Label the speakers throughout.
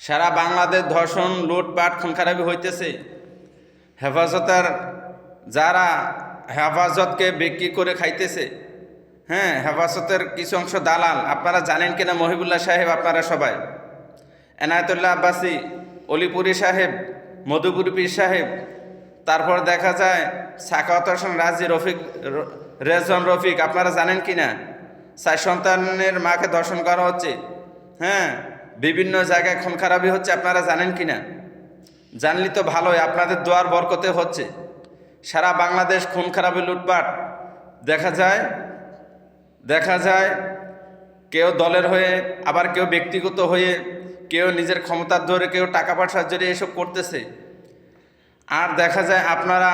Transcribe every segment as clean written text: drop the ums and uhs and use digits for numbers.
Speaker 1: সারা বাংলাদেশ ধর্ষণ, লুটপাট, খুনখারাপি হইতেছে। হেফাজতের যারা হেফাজতকে বিক্রি করে খাইতেছে, হ্যাঁ, হেফাজতের কিছু অংশ দালাল। আপনারা জানেন কিনা মহিবুল্লাহ সাহেব, আপনারা সবাই, এনায়েতুল্লাহ আব্বাসী, অলিপুরি সাহেব, মধুপুরি পীর সাহেব, তারপর দেখা যায় সাখাওয়াত হোসেন রাজি, রেজওয়ান রফিক, আপনারা জানেন কিনা 4 সন্তানের মাকে ধর্ষণ করা হচ্ছে, হ্যাঁ, বিভিন্ন জায়গায় খুন খারাপি হচ্ছে, আপনারা জানেন কিনা? জানলি তো ভালোই, আপনাদের দোয়ার বরকতে হচ্ছে। সারা বাংলাদেশ খুন খারাপি, লুটপাট দেখা যায় কেউ দলের হয়ে, আবার কেউ ব্যক্তিগত হয়ে, কেউ নিজের ক্ষমতার ধরে, কেউ টাকা পয়সার জন্য এসব করতেছে। আর দেখা যায় আপনারা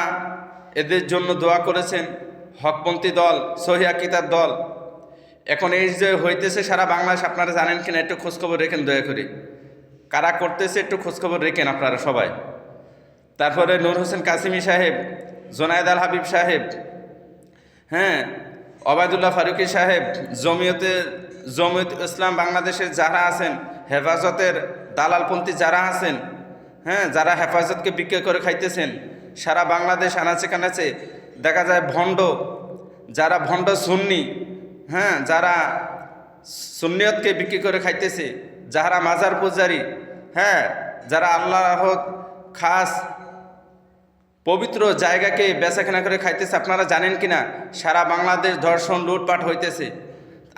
Speaker 1: এদের জন্য দোয়া করেছেন, হকপন্থী দল, সহিহ আকীদার দল। এখন এই যে হইতেছে সারা বাংলাদেশ, আপনারা জানেন কিনা একটু খোঁজখবর রেখেন দয়া করে, কারা করতেছে একটু খোঁজখবর রেখেন আপনারা সবাই। তারপরে নূর হোসেন কাসিমি সাহেব, জোনায়েদ আল হাবিব সাহেব, হ্যাঁ, ওবায়দুল্লাহ ফারুকী সাহেব, জমিয়ত ইসলাম বাংলাদেশের যারা আছেন, হেফাজতের দালালপন্থী যারা আছেন, হ্যাঁ, যারা হেফাজতকে বিক্রি করে খাইতেছেন, সারা বাংলাদেশ আনাচে কানাচে দেখা যায় যারা ভণ্ড সুন্নি, হ্যাঁ, যারা সুন্নিয়তকে বিক্রি করে খাইতেছে, যারা মাজার পূজারী, হ্যাঁ, যারা আল্লাহ খাস পবিত্র জায়গাকে বেচাকেনা করে খাইতেছে, আপনারা জানেন কিনা সারা বাংলাদেশ ধর্ষণ, লুটপাট হইতেছে।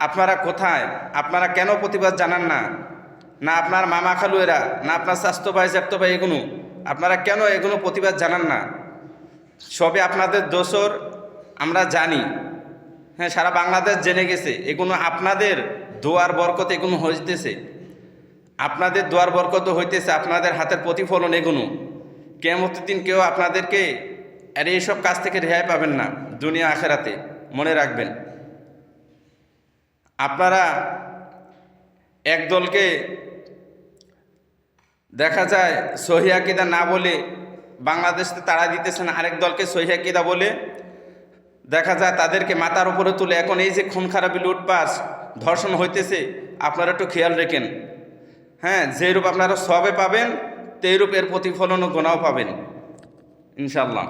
Speaker 1: আপনারা কোথায়? আপনারা কেন প্রতিবাদ জানান না? না আপনার মামা খালু এরা, না আপনার স্বাস্থ্য ভাই, জ্যাপ্ত ভাই, এগুলো আপনারা কেন এগুলো প্রতিবাদ জানান না? সবে আপনাদের দোসর আমরা জানি, হ্যাঁ, সারা বাংলাদেশ জেনে গেছে। এগুলো আপনাদের দোয়ার বরকত এগুলো হইতেছে, আপনাদের দোয়ার বরকত হইতেছে, আপনাদের হাতের প্রতিফলন এগুলো। কিয়ামতের দিন কেউ আপনাদেরকে আর এইসব কাজ থেকে রেহাই পাবেন না, দুনিয়া আখেরাতে, মনে রাখবেন। আপনারা একদলকে দেখা যায় সহিহ আকীদা না বলে বাংলাদেশে তাড়া দিতেছেন, আরেক দলকে সহিহ আকীদা বলে দেখা যায় তাদেরকে মাথার উপরে তুলে। এখন এই যে খুন খারাপি, লুটপাট, ধর্ষণ হইতেছে, আপনারা একটু খেয়াল রেখেন, হ্যাঁ, যেরূপ আপনারা সওয়াবে পাবেন, তেরূপ এর প্রতিফলন ও গুনাহ পাবেন ইনশাআল্লাহ।